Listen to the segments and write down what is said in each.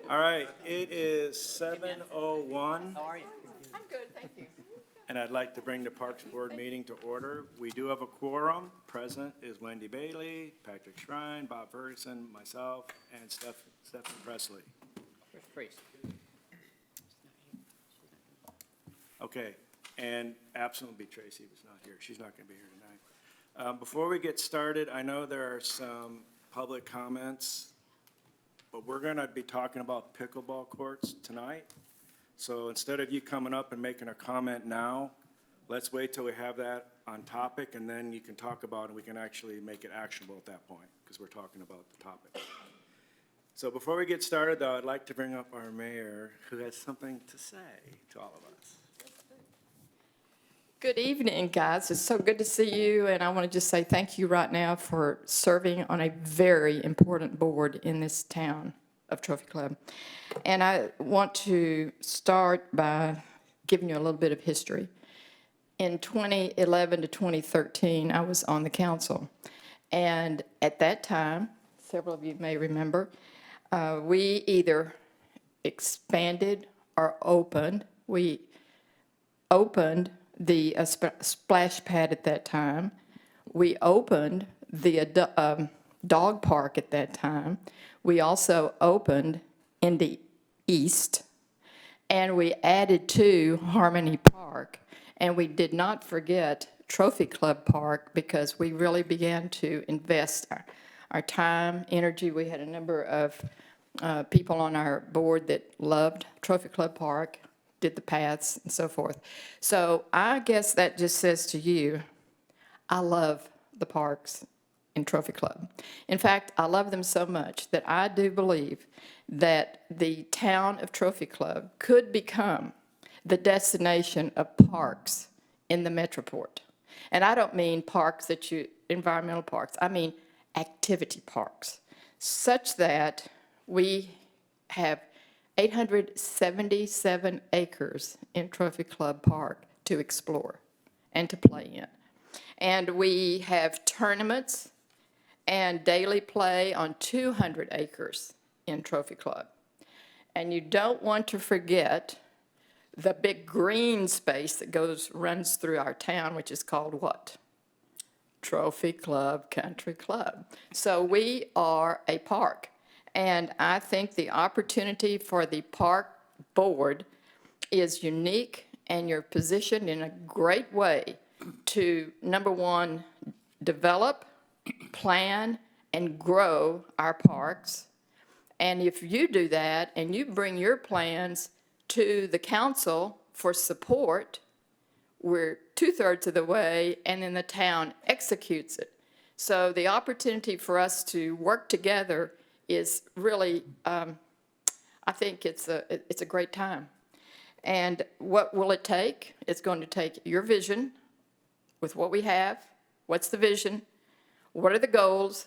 All right, it is 7:01, How are you? I'm good, thank you. and I'd like to bring the Parks Board meeting to order. We do have a quorum. Present is Wendy Bailey, Patrick Shrine, Bob Ferguson, myself, and Stephanie Presley. Where's the priest? Okay, and absent will be Tracy, who's not here. She's not going to be here tonight. Before we get started, I know there are some public comments, but we're going to be talking about pickleball courts tonight. So instead of you coming up and making a comment now, let's wait till we have that on topic, and then you can talk about it, and we can actually make it actionable at that point, because we're talking about the topic. So before we get started, though, I'd like to bring up our mayor, who has something to say to all of us. Good evening, guys. It's so good to see you, and I want to just say thank you right now for serving on a very important board in this town of Trophy Club. And I want to start by giving you a little bit of history. In 2011 to 2013, I was on the council, and at that time, several of you may remember, we either expanded or opened. We opened the splash pad at that time. We opened the dog park at that time. We also opened in the east, and we added to Harmony Park. And we did not forget Trophy Club Park, because we really began to invest our time, energy. We had a number of people on our board that loved Trophy Club Park, did the paths and so forth. So I guess that just says to you, I love the parks in Trophy Club. In fact, I love them so much that I do believe that the town of Trophy Club could become the destination of parks in the Metroport. And I don't mean parks environmental parks, I mean activity parks, such that we have 877 acres in Trophy Club Park to explore and to play in. And we have tournaments and daily play on 200 acres in Trophy Club. And you don't want to forget the big green space that runs through our town, which is called what? Trophy Club Country Club. So we are a park. And I think the opportunity for the park board is unique, and you're positioned in a great way to, number one, develop, plan, and grow our parks. And if you do that and you bring your plans to the council for support, we're 2/3 of the way, and then the town executes it. So the opportunity for us to work together is really, I think it's a great time. And what will it take? It's going to take your vision with what we have. What's the vision? What are the goals?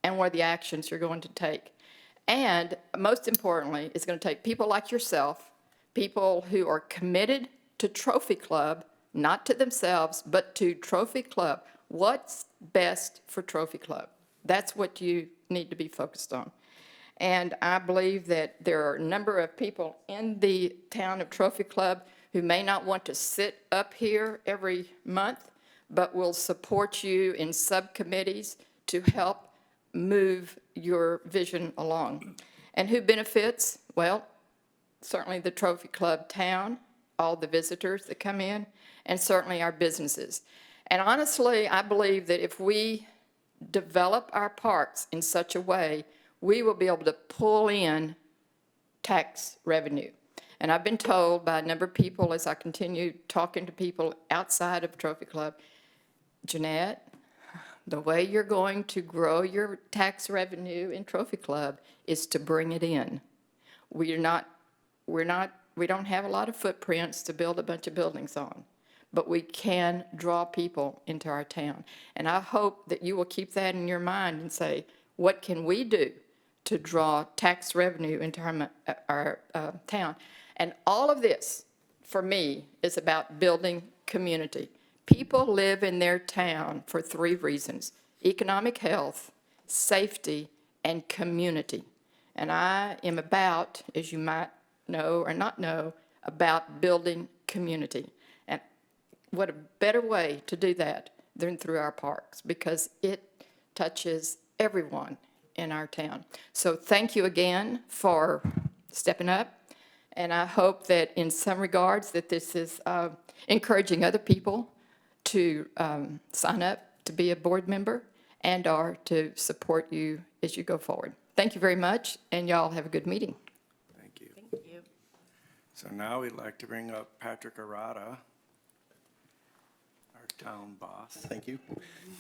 And what are the actions you're going to take? And most importantly, it's going to take people like yourself, people who are committed to Trophy Club, not to themselves, but to Trophy Club. What's best for Trophy Club? That's what you need to be focused on. And I believe that there are a number of people in the town of Trophy Club who may not want to sit up here every month, but will support you in subcommittees to help move your vision along. And who benefits? Well, certainly the Trophy Club town, all the visitors that come in, and certainly our businesses. And honestly, I believe that if we develop our parks in such a way, we will be able to pull in tax revenue. And I've been told by a number of people as I continue talking to people outside of Trophy Club, Jeanette, the way you're going to grow your tax revenue in Trophy Club is to bring it in. We don't have a lot of footprints to build a bunch of buildings on, but we can draw people into our town. And I hope that you will keep that in your mind and say, what can we do to draw tax revenue into our town? And all of this, for me, is about building community. People live in their town for 3 reasons: economic health, safety, and community. And I am about, as you might know or not know, about building community. And what a better way to do that than through our parks, because it touches everyone in our town. So thank you again for stepping up. And I hope that in some regards that this is encouraging other people to sign up to be a board member and/or to support you as you go forward. Thank you very much, and y'all have a good meeting. Thank you. Thank you. So now we'd like to bring up Patrick Arata, our town boss. Thank you.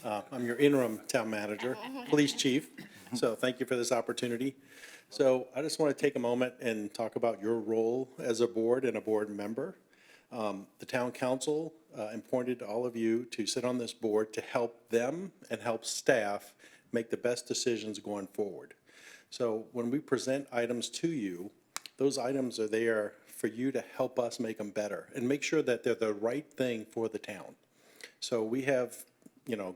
I'm your interim town manager, police chief, so thank you for this opportunity. So I just want to take a moment and talk about your role as a board and a board member. The town council appointed all of you to sit on this board to help them and help staff make the best decisions going forward. So when we present items to you, those items are there for you to help us make them better and make sure that they're the right thing for the town. So we have,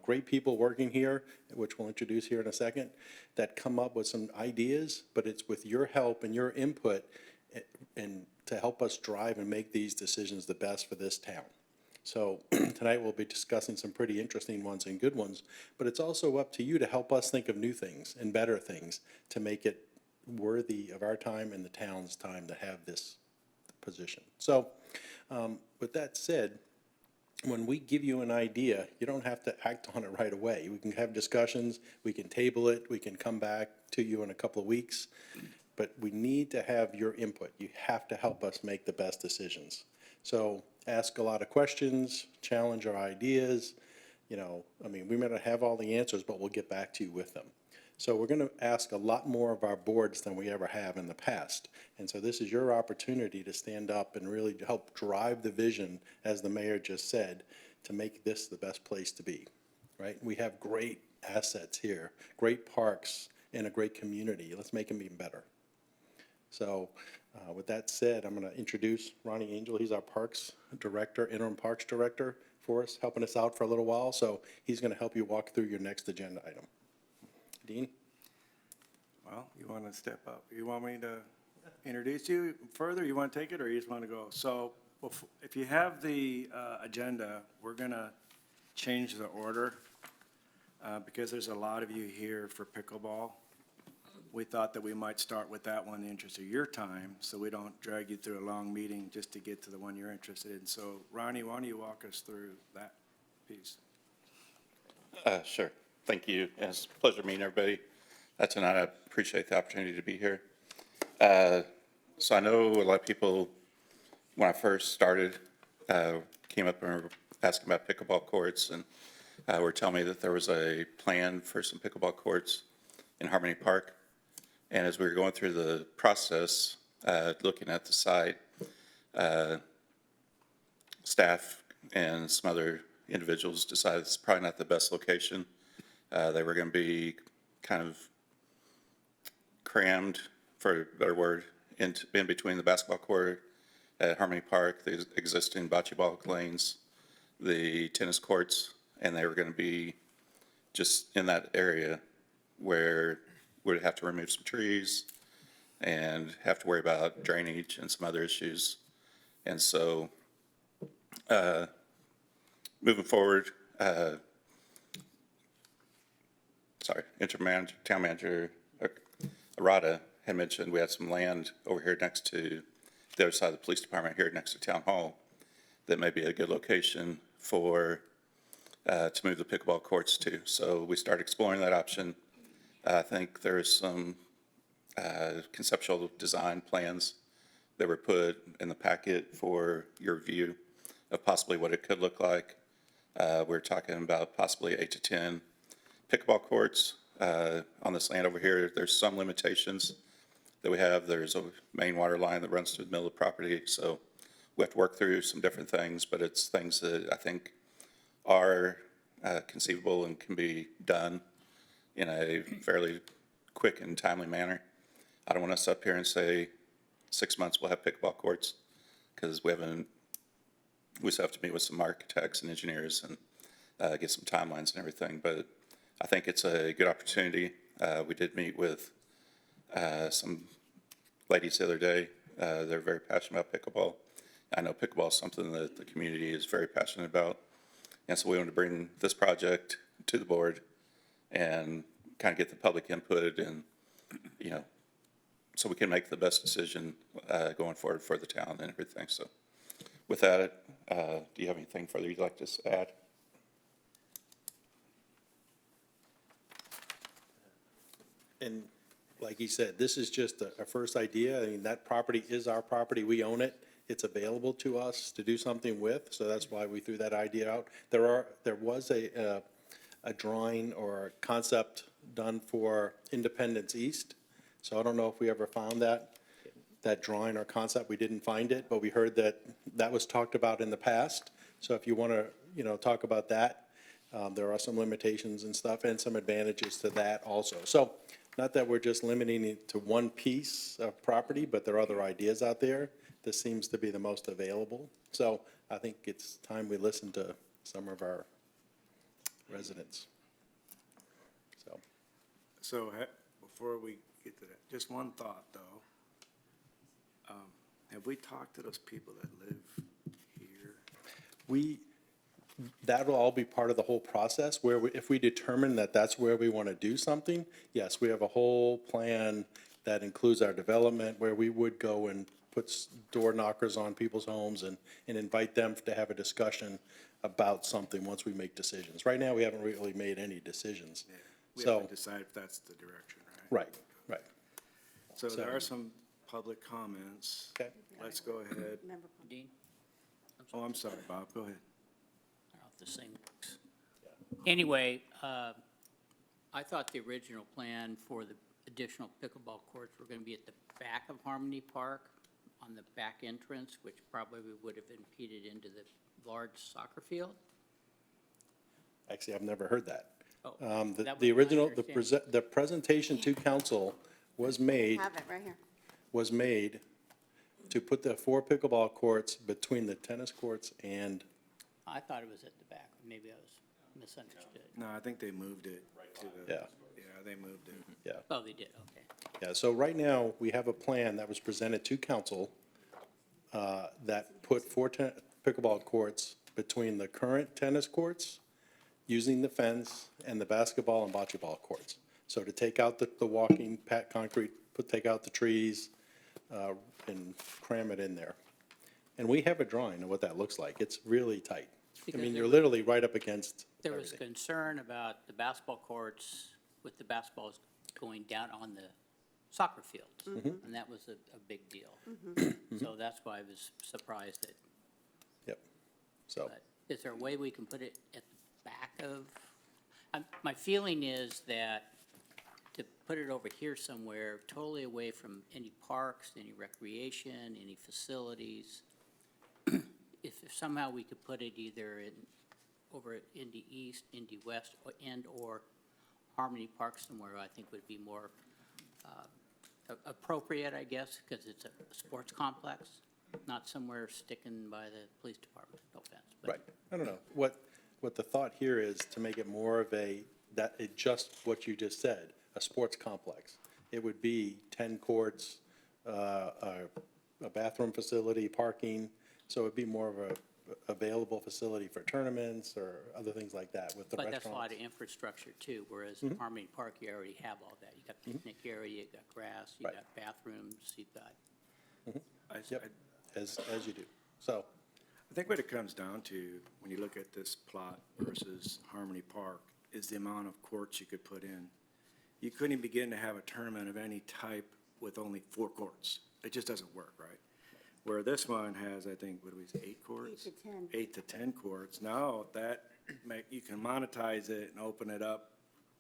great people working here, which we'll introduce here in a second, that come up with some ideas, but it's with your help and your input and to help us drive and make these decisions the best for this town. So tonight we'll be discussing some pretty interesting ones and good ones, but it's also up to you to help us think of new things and better things to make it worthy of our time and the town's time to have this position. So with that said, when we give you an idea, you don't have to act on it right away. We can have discussions, we can table it, we can come back to you in a couple of weeks, but we need to have your input. You have to help us make the best decisions. So ask a lot of questions, challenge our ideas. We may not have all the answers, but we'll get back to you with them. So we're going to ask a lot more of our boards than we ever have in the past. And so this is your opportunity to stand up and really help drive the vision, as the mayor just said, to make this the best place to be, right? We have great assets here, great parks, and a great community. Let's make them even better. So with that said, I'm going to introduce Ronnie Angel. He's our parks director, interim parks director for us, helping us out for a little while. So he's going to help you walk through your next agenda item. Dean? Well, you want to step up? You want me to introduce you further? You want to take it, or you just want to go? So if you have the agenda, we're going to change the order because there's a lot of you here for pickleball. We thought that we might start with that one in the interest of your time, so we don't drag you through a long meeting just to get to the one you're interested in. So Ronnie, why don't you walk us through that piece? Sure. Thank you. It's a pleasure meeting everybody tonight. I appreciate the opportunity to be here. So I know a lot of people, when I first started, came up and were asking about pickleball courts and were telling me that there was a plan for some pickleball courts in Harmony Park. And as we were going through the process, looking at the site, staff and some other individuals decided it's probably not the best location. They were going to be kind of crammed, for a better word, in between the basketball court at Harmony Park, the existing bocce ball lanes, the tennis courts, and they were going to be just in that area where we'd have to remove some trees and have to worry about drainage and some other issues. And so moving forward, town manager Arata had mentioned we had some land over here next to the other side of the police department, here next to town hall, that may be a good location for to move the pickleball courts to. So we started exploring that option. I think there's some conceptual design plans that were put in the packet for your review of possibly what it could look like. We're talking about possibly 8 to 10 pickleball courts on this land over here. There's some limitations that we have. There's a main water line that runs through the middle of the property, so we have to work through some different things, but it's things that I think are conceivable and can be done in a fairly quick and timely manner. I don't want us up here and say 6 months we'll have pickleball courts, because we still have to meet with some architects and engineers and get some timelines and everything, but I think it's a good opportunity. We did meet with some ladies the other day. They're very passionate about pickleball. I know pickleball is something that the community is very passionate about. And so we want to bring this project to the board and kind of get the public input and, you know, so we can make the best decision going forward for the town and everything. So with that, do you have anything further you'd like to add? And like he said, this is just a first idea. I mean, that property is our property. We own it. It's available to us to do something with, so that's why we threw that idea out. There was a drawing or a concept done for Independence East, so I don't know if we ever found that drawing or concept. We didn't find it, but we heard that was talked about in the past. So if you want to, you know, talk about that, there are some limitations and stuff and some advantages to that also. So not that we're just limiting it to one piece of property, but there are other ideas out there. This seems to be the most available. So I think it's time we listen to some of our residents. So before we get to that, just one thought, though. Have we talked to those people that live here? That'll all be part of the whole process, where if we determine that that's where we want to do something, yes, we have a whole plan that includes our development, where we would go and put door knockers on people's homes and invite them to have a discussion about something once we make decisions. Right now, we haven't really made any decisions. Yeah, we So, have to decide if that's the direction, right? right. So there are some public comments. Okay. Let's go ahead. Dean? Oh, I'm sorry, Bob, go ahead. I don't know if this thing works. Anyway, I thought the original plan for the additional pickleball courts were going to be at the back of Harmony Park, on the back entrance, which probably would have impeded into the large soccer field. Actually, I've never heard that. Oh, The that was my original, understanding. the presentation to council was made Have it right here. to put the 4 pickleball courts between the tennis courts and, I thought it was at the back. Maybe I was misunderstood. No, I think they moved it to the. Yeah. Yeah, they moved it. yeah. Oh, they did, okay. Yeah, so right now, we have a plan that was presented to council that put 4 pickleball courts between the current tennis courts, using the fence, and the basketball and bocce ball courts. So to take out the walking, pat concrete, take out the trees, and cram it in there. And we have a drawing of what that looks like. It's really tight. I Because mean, there you're was- literally right up against There was everything. concern about the basketball courts with the basketballs going down on the soccer fields, and that was a big deal. So that's why I was surprised that, Yep. So, but is there a way we can put it at the back of? My feeling is that to put it over here somewhere, totally away from any parks, any recreation, any facilities, if somehow we could put it either over at Indy East, Indy West, or Harmony Park somewhere, I think would be more appropriate, I guess, because it's a sports complex, not somewhere sticking by the police department, no offense. but- right. I don't know. What the thought here is to make it more of just what you just said, a sports complex. It would be 10 courts, a bathroom facility, parking, so it'd be more of a available facility for tournaments or other things like that with the But restaurants. that's a lot of infrastructure too, whereas in Harmony Park, you already have all that. You got picnic area, you got grass, you Right. got bathrooms, you've got, Yep, as you do. So, I think what it comes down to, when you look at this plot versus Harmony Park, is the amount of courts you could put in. You couldn't even begin to have a tournament of any type with only 4 courts. It just doesn't work, right? Where this one has, I think, what do we say, 8 courts? 8 to 10. 8 to 10 courts. Now, you can monetize it and open it up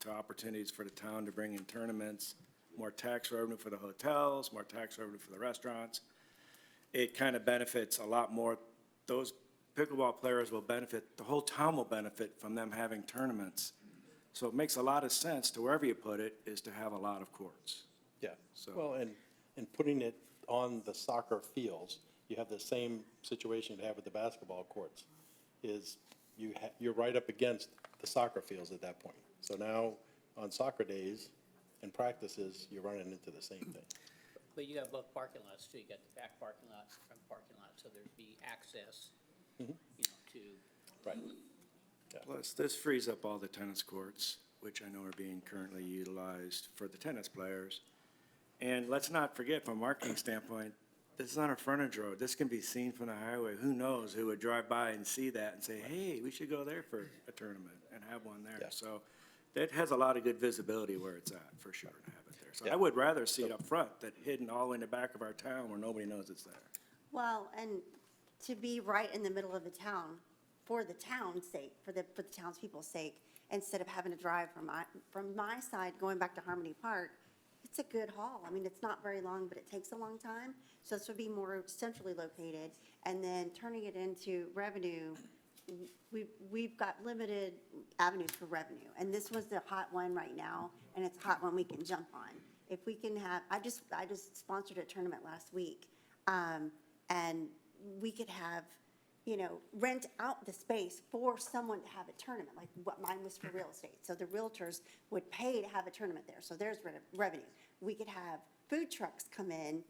to opportunities for the town to bring in tournaments, more tax revenue for the hotels, more tax revenue for the restaurants. It kind of benefits a lot more. Those pickleball players will benefit, the whole town will benefit from them having tournaments. So it makes a lot of sense to wherever you put it, is to have a lot of courts. yeah. So- Well, and putting it on the soccer fields, you have the same situation you have with the basketball courts, is you're right up against the soccer fields at that point. So now, on soccer days, in practices, you're running into the same thing. But you got both parking lots too. You got the back parking lot, front parking lot, so there'd be access, you know, to. Right. Plus, this frees up all the tennis courts, which I know are being currently utilized for the tennis players. And let's not forget, from a marketing standpoint, this is on a frontage road. This can be seen from the highway. Who knows who would drive by and see that and say, hey, we should go there for a tournament and have one there. Yeah. So that has a lot of good visibility where it's at, for sure, to have it there. So Yeah. I would rather see it up front than hidden all in the back of our town where nobody knows it's there. Well, and to be right in the middle of the town, for the town's sake, for the townspeople's sake, instead of having to drive from my side, going back to Harmony Park, it's a good haul. I mean, it's not very long, but it takes a long time. So this would be more centrally located. And then turning it into revenue, we've got limited avenues for revenue. And this was the hot one right now, and it's a hot one we can jump on. If we can have, I just sponsored a tournament last week, and we could have, you know, rent out the space for someone to have a tournament, like what mine was for real estate. So the realtors would pay to have a tournament there, so there's revenue. We could have food trucks come in,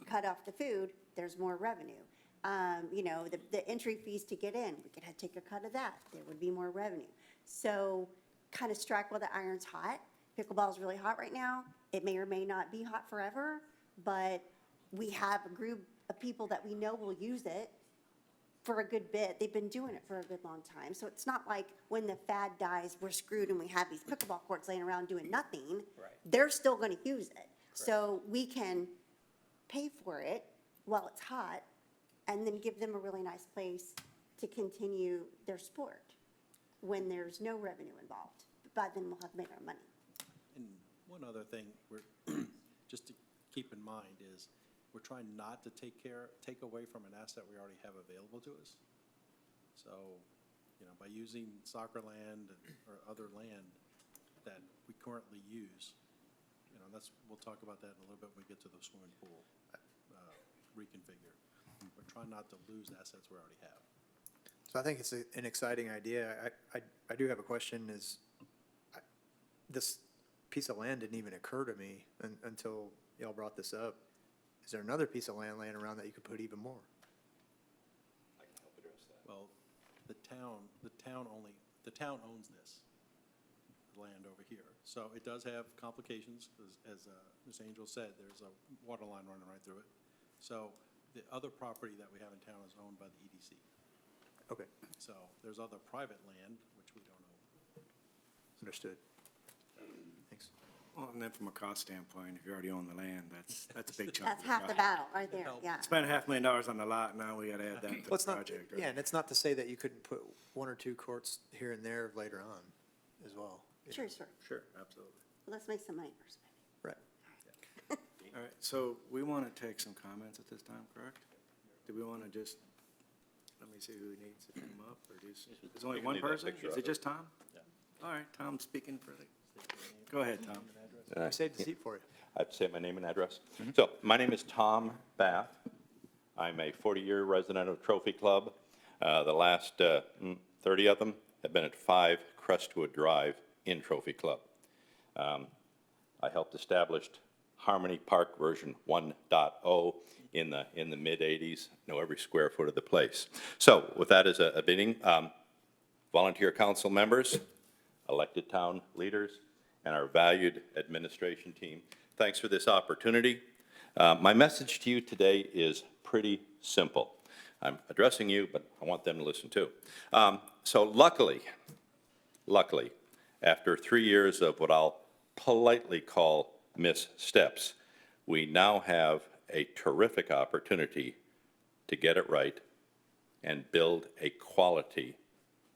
cut off the food, there's more revenue. You know, the entry fees to get in, we could take a cut of that, there would be more revenue. So kind of strike while the iron's hot. Pickleball's really hot right now. It may or may not be hot forever, but we have a group of people that we know will use it for a good bit. They've been doing it for a good long time. So it's not like when the fad dies, we're screwed and we have these pickleball courts laying around doing nothing. Right. They're still going to use it. So we can pay for it while it's hot and then give them a really nice place to continue their sport when there's no revenue involved. But then we'll have made our money. And one other thing we're, just to keep in mind is, we're trying not to take away from an asset we already have available to us. So, you know, by using soccer land or other land that we currently use, you know, we'll talk about that in a little bit when we get to the swimming pool reconfigure. We're trying not to lose assets we already have. So I think it's an exciting idea. I do have a question this piece of land didn't even occur to me until y'all brought this up. Is there another piece of land laying around that you could put even more? I can help address that. Well, the town owns this land over here. So it does have complications, as Ms. Angel said, there's a water line running right through it. So the other property that we have in town is owned by the EDC. Okay, So there's other private land, which we don't own. understood. Thanks. Well, and then from a cost standpoint, if you already own the land, that's a big chunk. That's of half the cost. battle right there, yeah. Spent $500,000 on the lot, now we gotta add that to the Well, it's not, project. right? yeah, and it's not to say that you couldn't put one or two courts here and there later on as well. Sure. Sure, absolutely. Let's make some money first, baby. Right. All right, so we want to take some comments at this time, correct? Do we want to just, let me see who needs to come up, or just, there's only one leave that person? picture Is up. it just Tom? All right, Tom's speaking for the, go ahead, Tom. I saved the seat for you. I have to say my name and address. So, my name is Tom Bath. I'm a 40-year resident of Trophy Club. The last 30 of them have been at 5 Crestwood Drive in Trophy Club. I helped establish Harmony Park version 1.0 in the mid-'80s, know every square foot of the place. So, with that as a beginning, volunteer council members, elected town leaders, and our valued administration team, thanks for this opportunity. My message to you today is pretty simple. I'm addressing you, but I want them to listen too. So luckily, after 3 years of what I'll politely call missteps, we now have a terrific opportunity to get it right and build a quality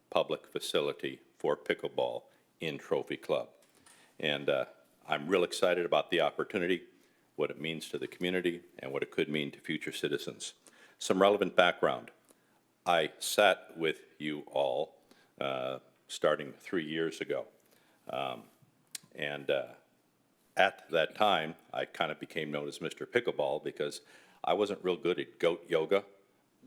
public facility for pickleball in Trophy Club. And I'm real excited about the opportunity, what it means to the community, and what it could mean to future citizens. Some relevant background. I sat with you all starting 3 years ago. At that time, I kind of became known as Mr. Pickleball because I wasn't real good at goat yoga,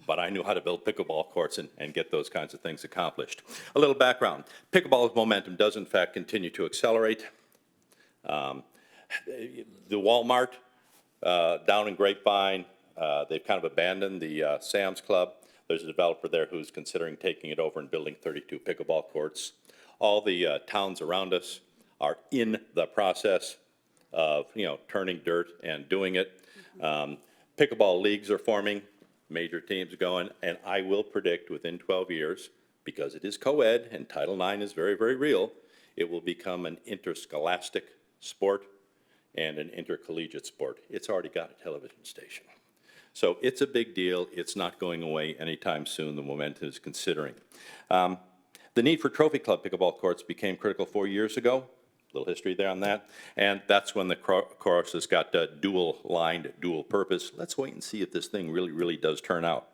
but I knew how to build pickleball courts and get those kinds of things accomplished. A little background. Pickleball's momentum does in fact continue to accelerate. The Walmart down in Grapevine, they've kind of abandoned the Sam's Club. There's a developer there who's considering taking it over and building 32 pickleball courts. All the towns around us are in the process of, turning dirt and doing it. Pickleball leagues are forming, major teams going, and I will predict within 12 years, because it is co-ed and Title IX is very, very real, it will become an interscholastic sport and an intercollegiate sport. It's already got a television station. So it's a big deal. It's not going away anytime soon. The momentum is considering. The need for Trophy Club pickleball courts became critical 4 years ago. A little history there on that. And that's when the courses got dual-lined, dual purpose. Let's wait and see if this thing really, really does turn out.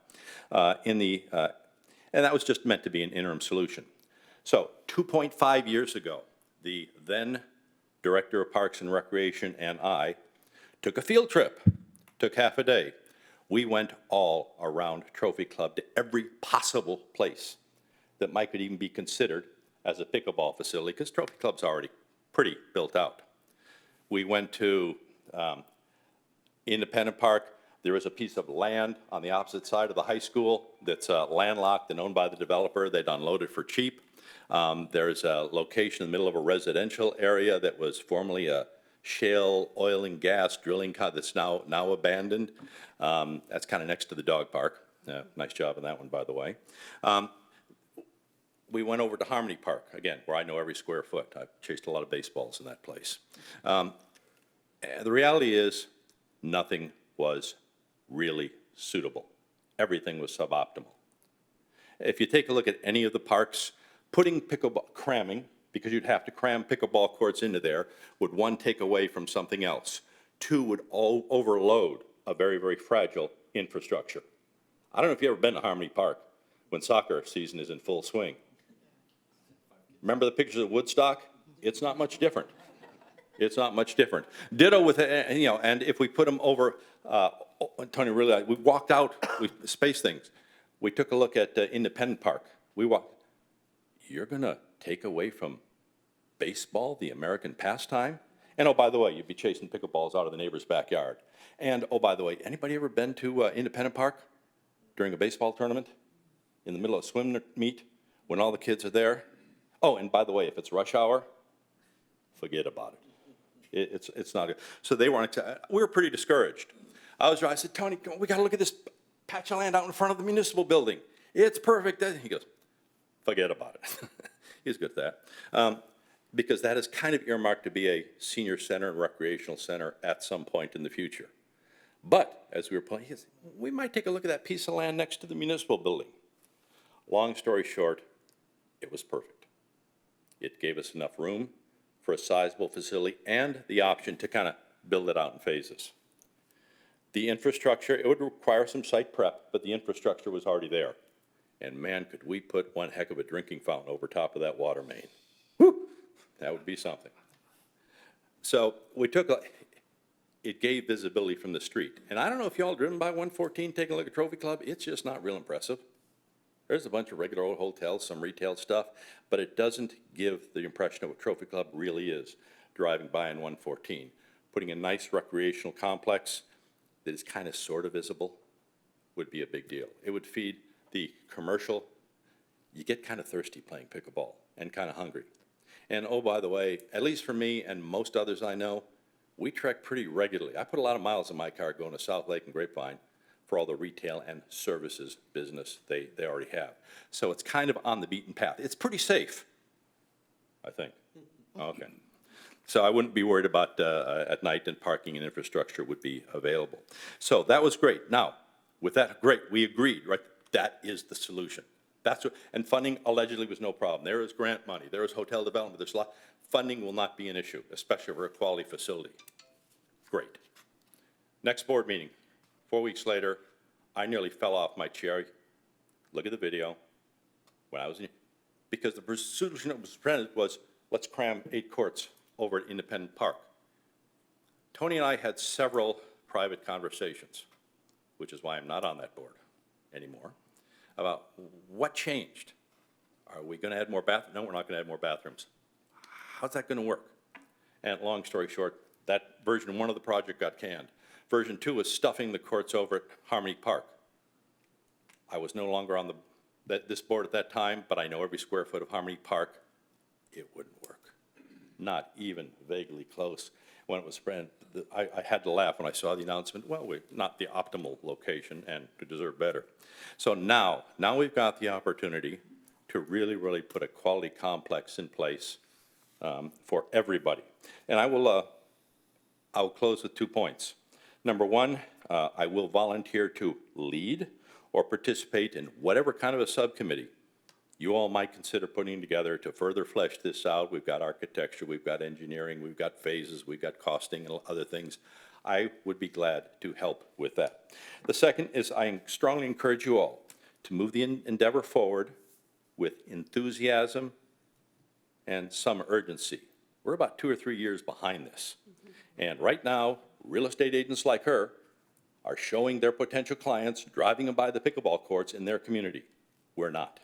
And that was just meant to be an interim solution. So 2.5 years ago, the then Director of Parks and Recreation and I took a field trip, took half a day. We went all around Trophy Club to every possible place that might could even be considered as a pickleball facility, because Trophy Club's already pretty built out. We went to Independent Park. There is a piece of land on the opposite side of the high school that's landlocked and owned by the developer. They'd unloaded for cheap. There's a location in the middle of a residential area that was formerly a shale oil and gas drilling that's now abandoned. That's kind of next to the dog park. Nice job on that one, by the way. We went over to Harmony Park, again, where I know every square foot. I've chased a lot of baseballs in that place. The reality is, nothing was really suitable. Everything was suboptimal. If you take a look at any of the parks, putting cramming, because you'd have to cram pickleball courts into there, would one, take away from something else. Two, would overload a very, very fragile infrastructure. I don't know if you've ever been to Harmony Park when soccer season is in full swing. Remember the pictures of Woodstock? It's not much different. It's not much different. Ditto with, and if we put them over, Tony, really, we walked out, we spaced things. We took a look at Independent Park. We walked. You're going to take away from baseball, the American pastime? And oh, by the way, you'd be chasing pickleballs out of the neighbor's backyard. And oh, by the way, anybody ever been to Independent Park during a baseball tournament in the middle of a swim meet when all the kids are there? Oh, and by the way, if it's rush hour, forget about it. It's not good. So they weren't, we were pretty discouraged. I said, Tony, we got to look at this patch of land out in front of the municipal building. It's perfect. He goes, forget about it. He's good at that. Because that is kind of earmarked to be a senior center and recreational center at some point in the future. But as we were playing, we might take a look at that piece of land next to the municipal building. Long story short, it was perfect. It gave us enough room for a sizable facility and the option to kind of build it out in phases. The infrastructure, it would require some site prep, but the infrastructure was already there. And man, could we put one heck of a drinking fountain over top of that water main. Whew, that would be something. So we took it gave visibility from the street. And I don't know if y'all driven by 114 taking a look at Trophy Club, it's just not real impressive. There's a bunch of regular old hotels, some retail stuff, but it doesn't give the impression of what Trophy Club really is, driving by in 114. Putting a nice recreational complex that is kind of sort of visible would be a big deal. It would feed the commercial. You get kind of thirsty playing pickleball and kind of hungry. And oh, by the way, at least for me and most others I know, we trek pretty regularly. I put a lot of miles in my car going to South Lake and Grapevine for all the retail and services business they already have. So it's kind of on the beaten path. It's pretty safe, I think. Okay. So I wouldn't be worried about at night, and parking and infrastructure would be available. So that was great. Now, with that, great, we agreed, right? That is the solution. That's what, and funding allegedly was no problem. There is grant money, there is hotel development, there's a lot. Funding will not be an issue, especially for a quality facility. Great. Next board meeting. 4 weeks later, I nearly fell off my chair. Look at the video. When I was in, because the solution that was presented was, let's cram 8 courts over at Independent Park. Tony and I had several private conversations, which is why I'm not on that board anymore, about what changed. Are we going to add more bathrooms? No, we're not going to add more bathrooms. How's that going to work? And long story short, That version 1 of the project got canned. Version 2 was stuffing the courts over at Harmony Park. I was no longer on this board at that time, but I know every square foot of Harmony Park. It wouldn't work. Not even vaguely close. When it was spread, I had to laugh when I saw the announcement, well, we're not the optimal location and we deserve better. So now we've got the opportunity to really put a quality complex in place for everybody. And I'll close with 2 points. Number 1, I will volunteer to lead or participate in whatever kind of a subcommittee you all might consider putting together to further flesh this out. We've got architecture, we've got engineering, we've got phases, we've got costing and other things. I would be glad to help with that. The second is I strongly encourage you all to move the endeavor forward with enthusiasm and some urgency. We're about 2 or 3 years behind this. And right now, real estate agents like her are showing their potential clients, driving them by the pickleball courts in their community. We're not.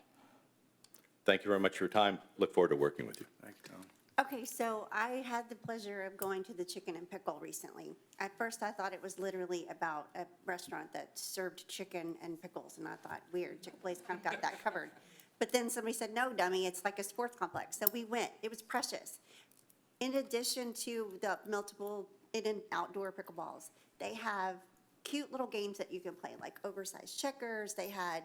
Thank you very much for your time. Look forward to working with you. Thank you, Tom. Okay, so I had the pleasure of going to the Chicken and Pickle recently. At first, I thought it was literally about a restaurant that served chicken and pickles, and I thought, weird, Chick-fil-A's kind of got that covered. But then somebody said, no, dummy, it's like a sports complex. So we went. It was precious. In addition to the multiple in and outdoor pickleballs, they have cute little games that you can play, like oversized checkers. They had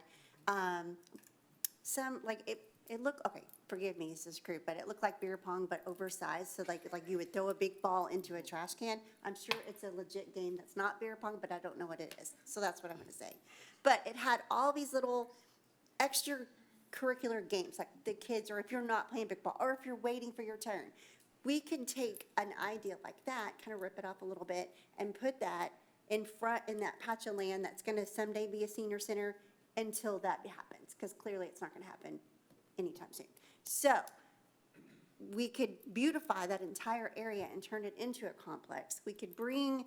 some, like, it looked, okay, forgive me, this is crude, but it looked like beer pong, but oversized. So like you would throw a big ball into a trash can. I'm sure it's a legit game that's not beer pong, but I don't know what it is. So that's what I'm gonna say. But it had all these little extracurricular games, like the kids, or if you're not playing big ball, or if you're waiting for your turn. We can take an idea like that, kind of rip it up a little bit, and put that in front, in that patch of land that's gonna someday be a senior center until that happens, because clearly it's not gonna happen anytime soon. So we could beautify that entire area and turn it into a complex. We could bring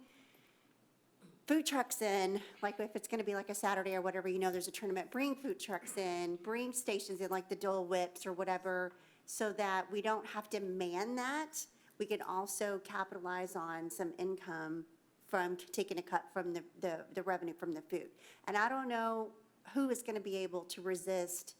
food trucks in, like if it's gonna be like a Saturday or whatever, you know, there's a tournament, bring food trucks in, bring stations in like the Dole Whips or whatever, so that we don't have to man that. We can also capitalize on some income from taking a cut from the revenue from the food. And I don't know who is gonna be able to resist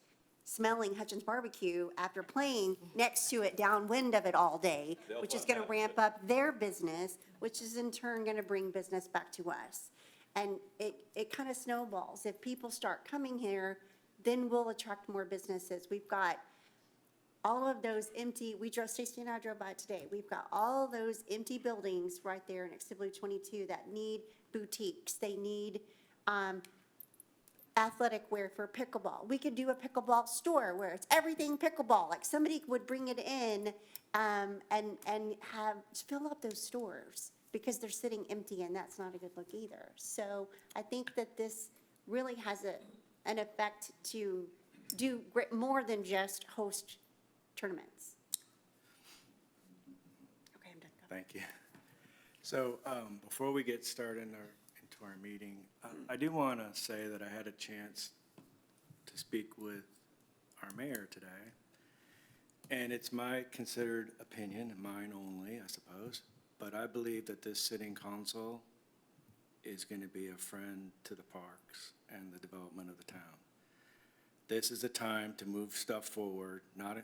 smelling Hutchins Barbecue after playing next to it downwind of it all day, which is gonna ramp up their business, which is in turn gonna bring business back to us. And it kind of snowballs. If people start coming here, then we'll attract more businesses. We've got all of those empty, Stacy and I drove by today. We've got all those empty buildings right there in Exhibit 22 that need boutiques. They need, athletic wear for pickleball. We could do a pickleball store where it's everything pickleball. Like somebody would bring it in and fill up those stores because they're sitting empty, and that's not a good look either. So I think that this really has an effect to do more than just host tournaments. Okay, I'm done. Go. Thank you. So before we get started into our meeting, I do want to say that I had a chance to speak with our mayor today, and it's my considered opinion, and mine only, I suppose, but I believe that this sitting council is going to be a friend to the parks and the development of the town. This is a time to move stuff forward, not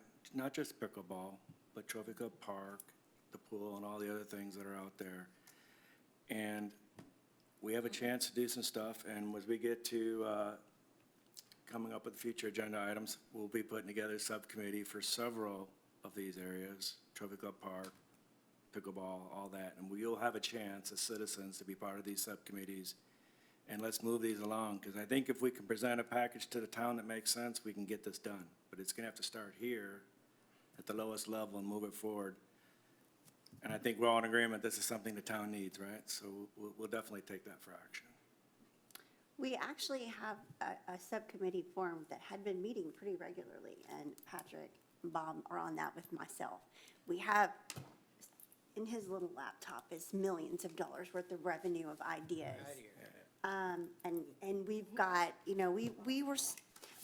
just pickleball, but Trophy Club Park, the pool, and all the other things that are out there. And we have a chance to do some stuff, and as we get to coming up with future agenda items, we'll be putting together a subcommittee for several of these areas, Trophy Club Park, pickleball, all that. And we'll have a chance as citizens to be part of these subcommittees. And let's move these along, because I think if we can present a package to the town that makes sense, we can get this done. But it's going to have to start here at the lowest level and move it forward. And I think we're all in agreement this is something the town needs, right? So we'll definitely take that for action. We actually have a subcommittee formed that had been meeting pretty regularly, and Patrick and Bob are on that with myself. We have, in his little laptop, is millions of dollars worth of revenue of ideas. And we've got, you know, we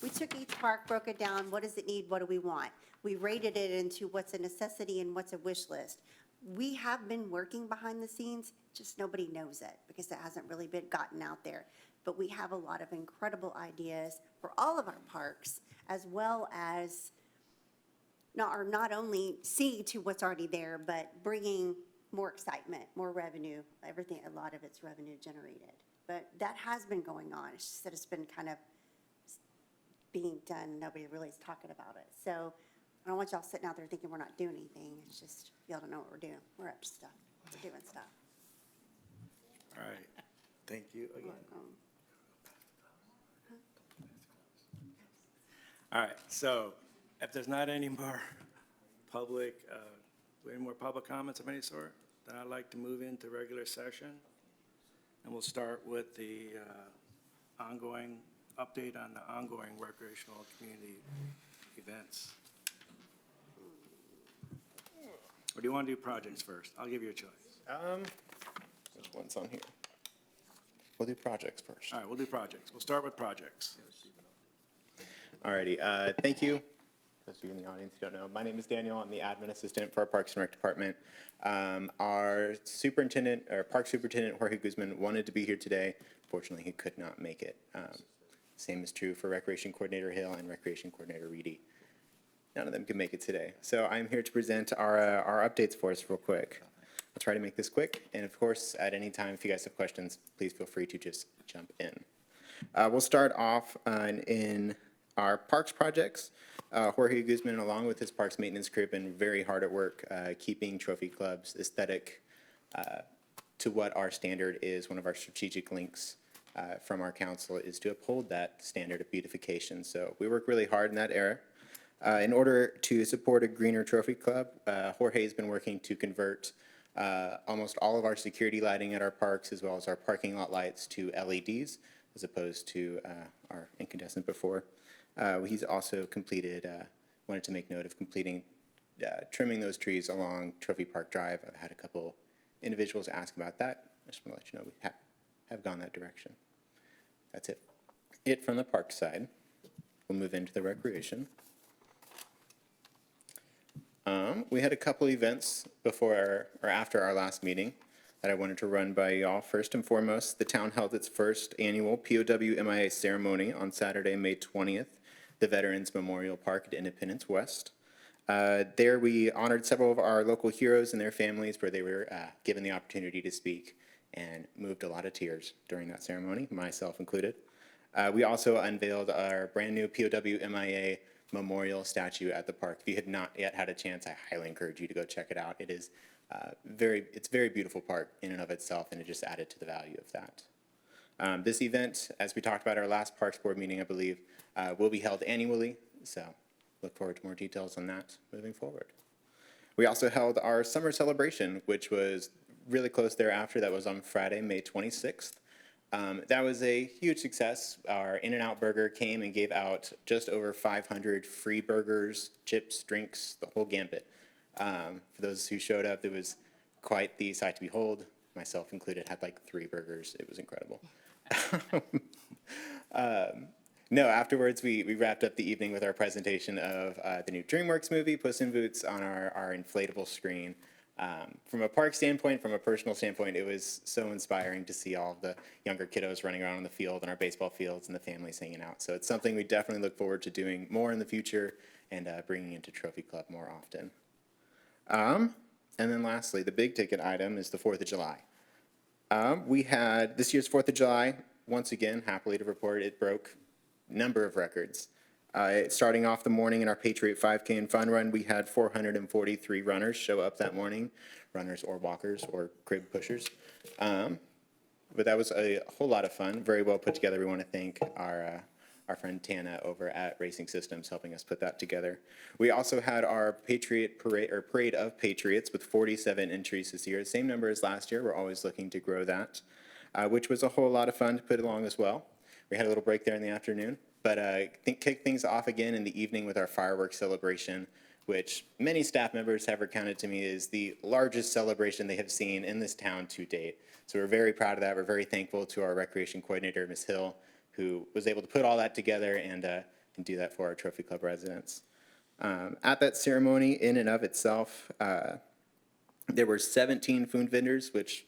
took each park, broke it down, what does it need, what do we want? We rated it into what's a necessity and what's a wish list. we have been working behind the scenes, just nobody knows it because it hasn't really been gotten out there. But we have a lot of incredible ideas for all of our parks, as well as not only see to what's already there, but bringing more excitement, more revenue, everything, a lot of it's revenue generated. But that has been going on. It's just that it's been kind of being done. Nobody really is talking about it. So I don't want y'all sitting out there thinking we're not doing anything. It's just, y'all don't know what we're doing. We're up to stuff. We're doing stuff. All right, thank you again. All right, so if there's not any more public, any more public comments of any sort, then I'd like to move into regular session. And we'll start with the ongoing, update on the ongoing recreational community events. Or do you want to do projects first? I'll give you a choice. Which one's on here? We'll do projects first. All right, we'll do projects. We'll start with projects. Alrighty, thank you. Those of you in the audience who don't know, my name is Daniel. I'm the admin assistant for our Parks and Rec department. Our superintendent, or park superintendent Jorge Guzman wanted to be here today. Fortunately, he could not make it. Same is true for recreation coordinator Hill and recreation coordinator Reedy. None of them could make it today. So I'm here to present our updates for us real quick. I'll try to make this quick. And of course, at any time, if you guys have questions, please feel free to just jump in. We'll start off in our parks projects. Jorge Guzman, along with his parks maintenance crew, have been very hard at work keeping Trophy Club's aesthetic to what our standard is. One of our strategic links from our council is to uphold that standard of beautification. So we work really hard in that area. In order to support a greener Trophy Club, Jorge has been working to convert almost all of our security lighting at our parks, as well as our parking lot lights, to LEDs, as opposed to our incandescent before. He's also completed, wanted to make note of completing, trimming those trees along Trophy Park Drive. I've had a couple individuals ask about that. I just want to let you know we have gone that direction. That's it from the park side. We'll move into the recreation. We had a couple events before or after our last meeting that I wanted to run by y'all. First and foremost, the town held its first annual POW MIA ceremony on Saturday, May 20th, the Veterans Memorial Park at Independence West. There we honored several of our local heroes and their families where they were given the opportunity to speak and moved a lot of tears during that ceremony, myself included. We also unveiled our brand new POW MIA memorial statue at the park. If you had not yet had a chance, I highly encourage you to go check it out. It is it's a very beautiful park in and of itself, and it just added to the value of that. This event, as we talked about our last Parks Board meeting, I believe, will be held annually, so look forward to more details on that moving forward. We also held our summer celebration, which was really close thereafter. That was on Friday, May 26th. That was a huge success. Our In-N-Out Burger came and gave out just over 500 free burgers, chips, drinks, the whole gambit. For those who showed up, it was quite the sight to behold. Myself included, had like 3 burgers. It was incredible. No, afterwards we wrapped up the evening with our presentation of the new DreamWorks movie, Puss in Boots, on our inflatable screen. From a park standpoint, from a personal standpoint, it was so inspiring to see all of the younger kiddos running around on the field and our baseball fields and the families hanging out. So it's something we definitely look forward to doing more in the future and bringing into Trophy Club more often. And then lastly, the big ticket item is the 4th of July. We had this year's 4th of July, once again, happily to report, it broke a number of records. Starting off the morning in our Patriot 5K and Fun Run, we had 443 runners show up that morning, runners or walkers or crib pushers. But that was a whole lot of fun, very well put together. We want to thank our friend Tana over at Racing Systems helping us put that together. We also had our Patriot Parade, or Parade of Patriots, with 47 entries this year, the same number as last year. We're always looking to grow that, which was a whole lot of fun to put along as well. We had a little break there in the afternoon, but kicked things off again in the evening with our fireworks celebration, which many staff members have recounted to me is the largest celebration they have seen in this town to date. So we're very proud of that. We're very thankful to our recreation coordinator, Ms. Hill, who was able to put all that together and do that for our Trophy Club residents. At that ceremony, in and of itself, There were 17 food vendors, which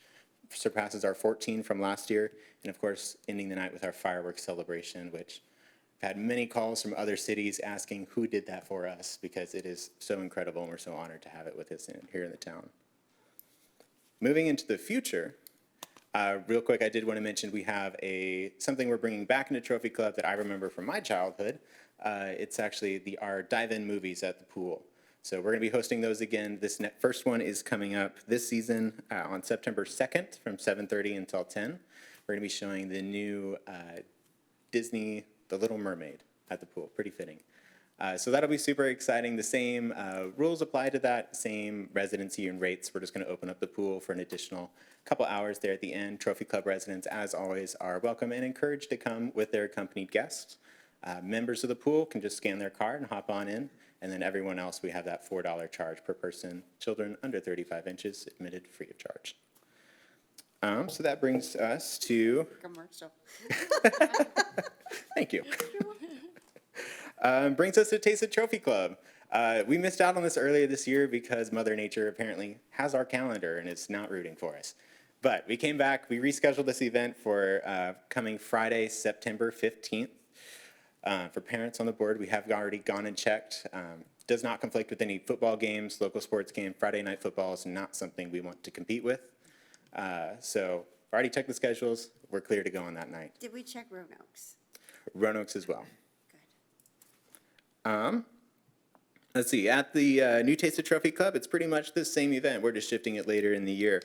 surpasses our 14 from last year. And of course, ending the night with our fireworks celebration, which I've had many calls from other cities asking who did that for us, because it is so incredible and we're so honored to have it with us here in the town. Moving into the future, real quick, I did want to mention we have something we're bringing back into Trophy Club that I remember from my childhood. It's actually our dive-in movies at the pool. So we're going to be hosting those again. This first one is coming up this season on September 2nd from 7:30 until 10. We're going to be showing the new Disney The Little Mermaid at the pool. Pretty fitting. So that'll be super exciting. The same rules apply to that, same residency and rates. We're just going to open up the pool for an additional couple hours there at the end. Trophy Club residents, as always, are welcome and encouraged to come with their accompanied guests. Members of the pool can just scan their card and hop on in. And then everyone else, we have that $4 charge per person. Children under 35 inches admitted free of charge. So that brings us to, Commercial. thank you. Brings us to Taste of Trophy Club. We missed out on this earlier this year because Mother Nature apparently has our calendar and is not rooting for us. But we came back, we rescheduled this event for coming Friday, September 15th. For parents on the board, we have already gone and checked. Does not conflict with any football games, local sports game. Friday night football is not something we want to compete with. So I've already checked the schedules. We're clear to go on that night. Did we check Roanoke's? Roanoke's as well. Good. Let's see, at the New Taste of Trophy Club, it's pretty much the same event. We're just shifting it later in the year.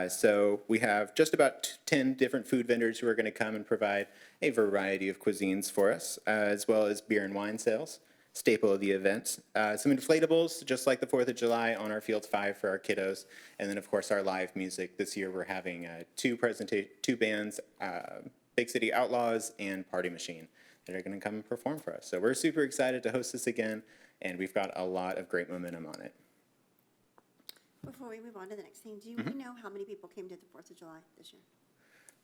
So we have just about 10 different food vendors who are going to come and provide a variety of cuisines for us, as well as beer and wine sales, staple of the event. Some inflatables, just like the 4th of July on our Field 5 for our kiddos. And then, of course, our live music. This year we're having two bands, Big City Outlaws and Party Machine, that are going to come and perform for us. So we're super excited to host this again, and we've got a lot of great momentum on it. Before we move on to the next thing, do we know how many people came to the 4th of July this year?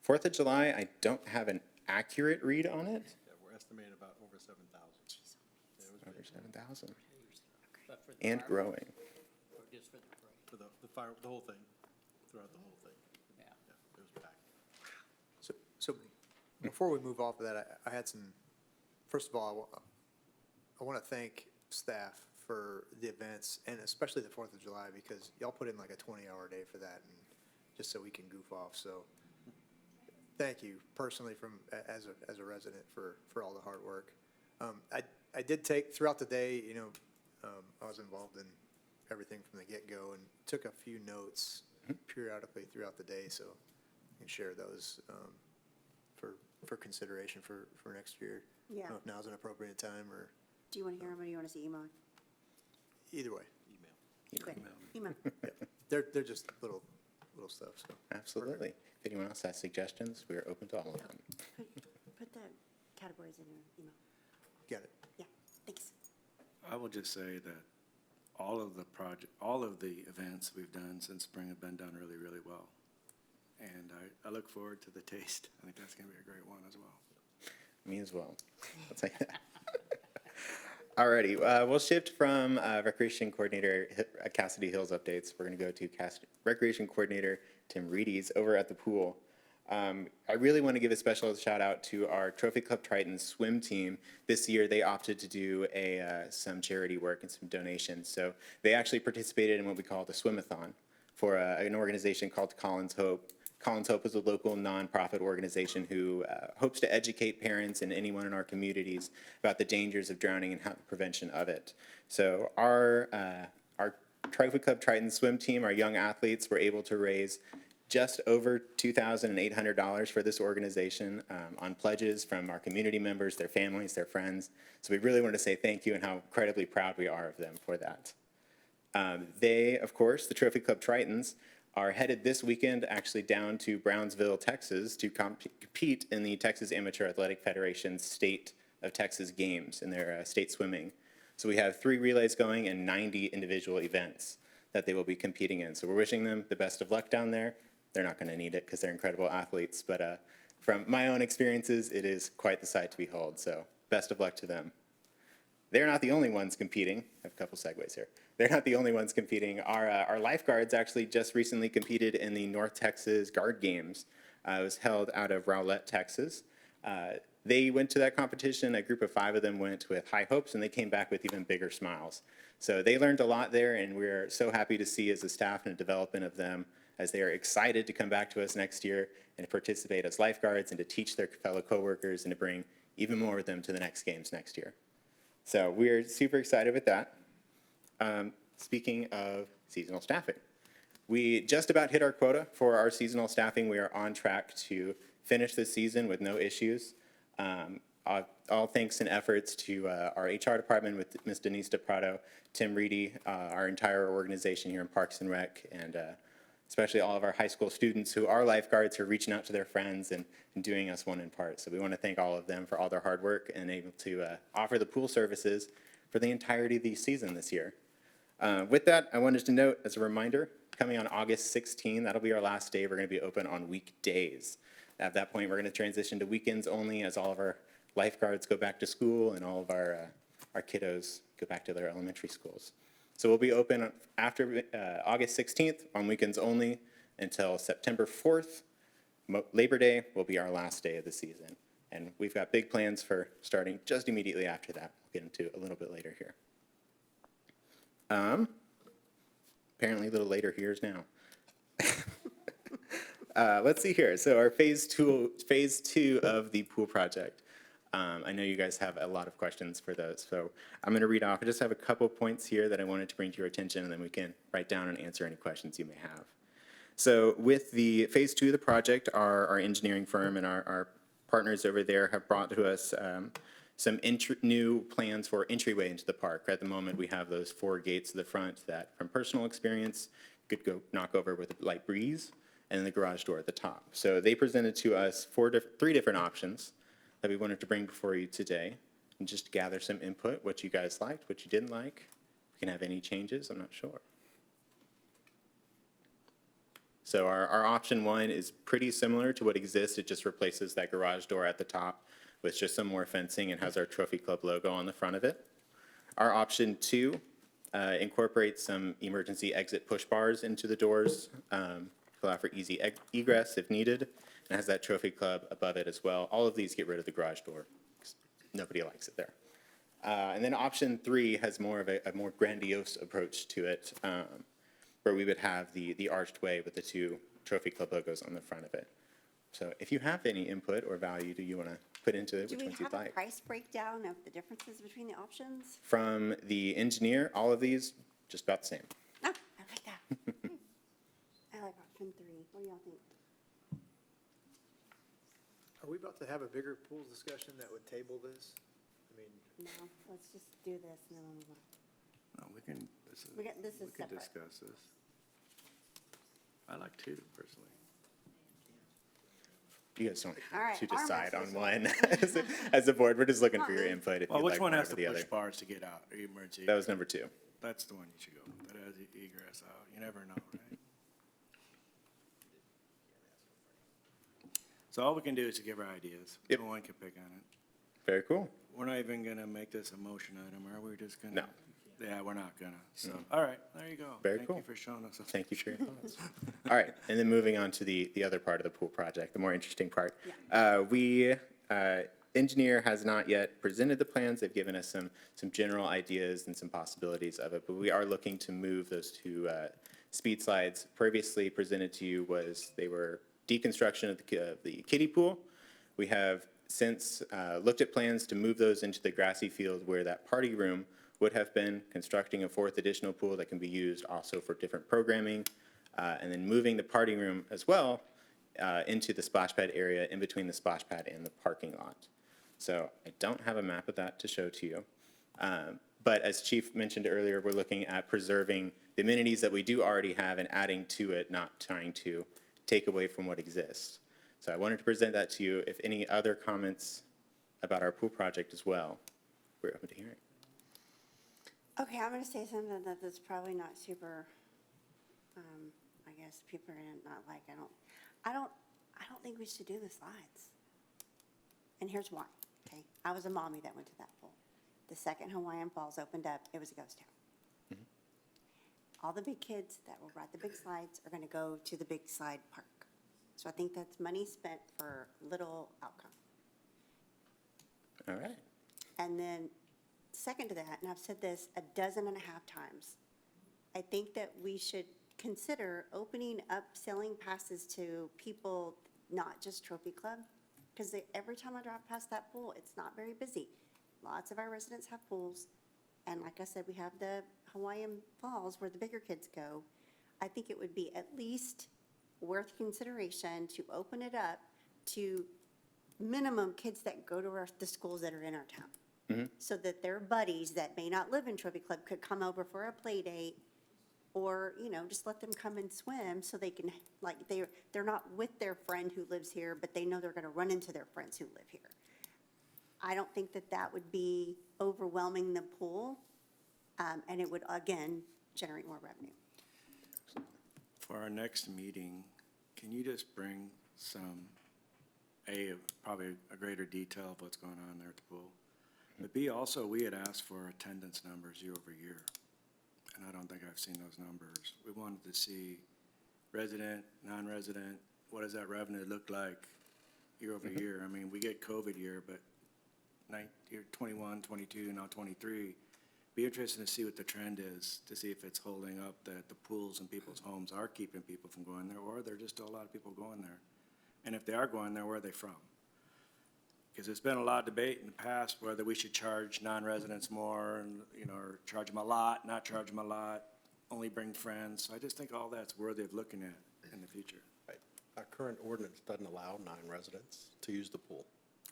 4th of July, I don't have an accurate read on it. Yeah, we're estimating about over 7,000. Over 7,000 But for the and fireworks, growing. or just for the parade? For the whole thing, throughout the whole thing. Yeah. Yeah, it was packed. So before we move off of that, I had some, first of all, I want to thank staff for the events, and especially the 4th of July, because y'all put in like a 20-hour day for that, and just so we can goof off. So thank you personally as a resident for all the hard work. I did take, throughout the day, I was involved in everything from the get-go and took a few notes periodically throughout the day, so I can share those for consideration for next year. I don't know if now's an appropriate time, or Do you want to hear them, or do you want to see email? either way. Good. Email. They're just little stuff, so. Absolutely. If anyone else has suggestions, we are open to all of them. Put the categories in your email. Got it. Yeah, thanks. I will just say that all of the events we've done since spring have been done really, really well. And I look forward to the taste. I think that's going to be a great one as well. Me as well. I'll take that. Alrighty, we'll shift from Recreation Coordinator Cassidy Hill's updates. We're going to go to Recreation Coordinator Tim Reedy's over at the pool. I really want to give a special shout out to our Trophy Club Triton swim team. This year they opted to do some charity work and some donations. So they actually participated in what we call the Swimathon for an organization called Collins Hope. Collins Hope is a local nonprofit organization who hopes to educate parents and anyone in our communities about the dangers of drowning and how the prevention of it. So our Trophy Club Triton swim team, our young athletes, were able to raise just over $2,800 for this organization on pledges from our community members, their families, their friends. So we really want to say thank you and how incredibly proud we are of them for that. They, of course, the Trophy Club Tritons, are headed this weekend actually down to Brownsville, Texas to compete in the Texas Amateur Athletic Federation's State of Texas Games in their state swimming. So we have 3 relays going and 90 individual events that they will be competing in. So we're wishing them the best of luck down there. They're not going to need it because they're incredible athletes, but from my own experiences, it is quite the sight to behold. So best of luck to them. they're not the only ones competing. I have a couple segues here. They're not the only ones competing. Our lifeguards actually just recently competed in the North Texas Guard Games. It was held out of Rowlett, Texas. They went to that competition. A group of 5 of them went with high hopes, and they came back with even bigger smiles. So they learned a lot there, and we're so happy to see as a staff and a development of them as they are excited to come back to us next year and participate as lifeguards and to teach their fellow coworkers and to bring even more of them to the next games next year. So we're super excited with that. Speaking of seasonal staffing, we just about hit our quota for our seasonal staffing. We are on track to finish this season with no issues. All thanks and efforts to our HR department with Ms. Denise DePrado, Tim Reedy, our entire organization here in Parks and Rec, and especially all of our high school students who are lifeguards who are reaching out to their friends and doing us one in part. So we want to thank all of them for all their hard work and able to offer the pool services for the entirety of the season this year. With that, I wanted to note as a reminder, coming on August 16, that'll be our last day. We're going to be open on weekdays. At that point, we're going to transition to weekends only as all of our lifeguards go back to school and all of our kiddos go back to their elementary schools. So we'll be open after August 16th on weekends only until September 4th. Labor Day will be our last day of the season. And we've got big plans for starting just immediately after that. We'll get into a little bit later here. Apparently a little later here is now. Let's see here. So our phase two of the pool project. I know you guys have a lot of questions for those, so I'm going to read off. I just have a couple points here that I wanted to bring to your attention, and then we can write down and answer any questions you may have. So with the phase 2 of the project, our engineering firm and our partners over there have brought to us some new plans for entryway into the park. At the moment, we have those 4 gates to the front that, from personal experience, could go knock over with a light breeze, and then the garage door at the top. So they presented to us 3 different options that we wanted to bring before you today, and just gather some input, what you guys liked, what you didn't like. We can have any changes, I'm not sure. So our option 1 is pretty similar to what exists. It just replaces that garage door at the top with just some more fencing and has our Trophy Club logo on the front of it. Our option 2 incorporates some emergency exit push bars into the doors to allow for easy egress if needed, and has that Trophy Club above it as well. All of these get rid of the garage door. Nobody likes it there. And then option 3 has more of a more grandiose approach to it, where we would have the arched way with the 2 Trophy Club logos on the front of it. So if you have any input or value do you want to put into it, which ones you'd Do we have a like? price breakdown of the differences between the options? From the engineer, all of these, just about the same. Ah, I like that. I like option 3. What do y'all think? Are we about to have a bigger pool discussion that would table this? I mean, No, let's just do this and then we'll move on. No, we can, this is, We got- this is we can separate. discuss this. I like 2 personally. You guys don't All have right, to arm decide on wrestle. one as a board. We're just looking for your input if Well, you'd which like one one has over the the push other. bars to get out, or emergency? That was number 2. That's the one you should go with. That has the egress out. You never know, right? So all we can do is to give our ideas. Yep. No one can pick on it. Very cool. We're not even gonna make this a motion item, are we? Just gonna? No. Yeah, we're not gonna. So, all right, there you go. Very Thank cool. you for showing us. Thank you for your thoughts. All right, and then moving on to the other part of the pool project, the more interesting part. Engineer has not yet presented the plans. They've given us some general ideas and some possibilities of it, but we are looking to move those 2 speed slides. Previously presented to you they were deconstruction of the kiddie pool. We have since looked at plans to move those into the grassy field where that party room would have been, constructing a 4th additional pool that can be used also for different programming, and then moving the party room as well into the splash pad area in between the splash pad and the parking lot. So I don't have a map of that to show to you. But as Chief mentioned earlier, we're looking at preserving the amenities that we do already have and adding to it, not trying to take away from what exists. So I wanted to present that to you. If any other comments about our pool project as well, we're open to hearing. Okay, I'm gonna say something that's probably not super, I guess people are gonna not like. I don't think we should do the slides. And here's why, okay? I was a mommy that went to that pool. The second Hawaiian Falls opened up, it was a ghost town. All the big kids that will ride the big slides are gonna go to the big slide park. So I think that's money spent for little outcome. All right. And then, second to that, and I've said this 12.5 times, I think that we should consider opening up selling passes to people, not just Trophy Club, because every time I drive past that pool, it's not very busy. Lots of our residents have pools, and like I said, we have the Hawaiian Falls where the bigger kids go. I think it would be at least worth consideration to open it up to minimum kids that go to the schools that are in our town. So that their buddies that may not live in Trophy Club could come over for a play date, or, you know, just let them come and swim so they can, like, they're not with their friend who lives here, but they know they're gonna run into their friends who live here. I don't think that that would be overwhelming the pool, and it would, again, generate more revenue. For our next meeting, can you just bring some, probably a greater detail of what's going on there at the pool? But B, also, we had asked for attendance numbers year over year, and I don't think I've seen those numbers. We wanted to see resident, non-resident, what does that revenue look like year over year? I mean, we get COVID year, but year 21, 22, now 23. Be interesting to see what the trend is, to see if it's holding up, that the pools in people's homes are keeping people from going there, or there's just still a lot of people going there. And if they are going there, where are they from? Because there's been a lot of debate in the past whether we should charge non-residents more and, you know, or charge them a lot, not charge them a lot, only bring friends. I just think all that's worthy of looking at in the future. Right. Our current ordinance doesn't allow non-residents to use the pool.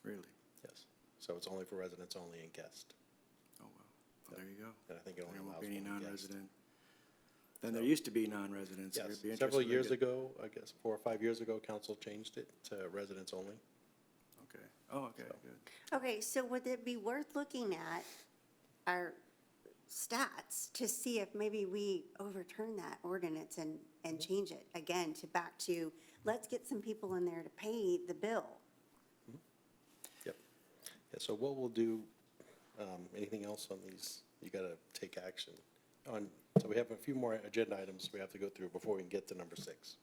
Really? Yes. So it's only for residents only and guests. Oh, well. Well, there you go. And I think it only There won't allows be any one guest. non-resident. Then there used to be non-residents. Yes, It'd be several interesting to years get- ago, I guess 4 or 5 years ago, council changed it to residents only. Okay. Oh, okay, good. Okay, so would it be worth looking at our stats to see if maybe we overturn that ordinance and change it again back to, let's get some people in there to pay the bill? Yep. Yeah, so what we'll do, anything else on these? You gotta take action on, so we have a few more agenda items we have to go through before we can get to number 6.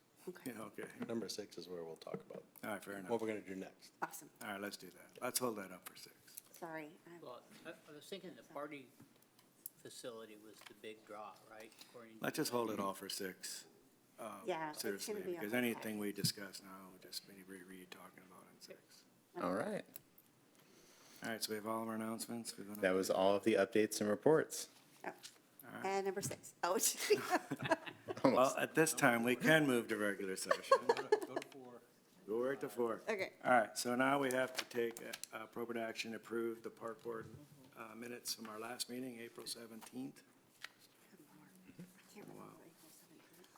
Yeah, okay. Number 6 is where we'll talk about All right, fair enough. what we're gonna do next. Awesome, All right, let's do that. Let's hold that up for 6. sorry. Well, I was thinking the party facility was the big draw, right? According to- Let's just hold it all for 6. Yeah, it's gonna Seriously, be a because whole anything we discuss now, we'll just be talking about in 6. All right. All right, so we have all of our announcements. We're gonna- That was all of the updates and reports. Oh. And number 6. Oh, Well, at this time, we can move to regular session. Go right to 4. okay. All right, so now we have to take appropriate action to approve the park board minutes from our last meeting, April 17th. I can't remember April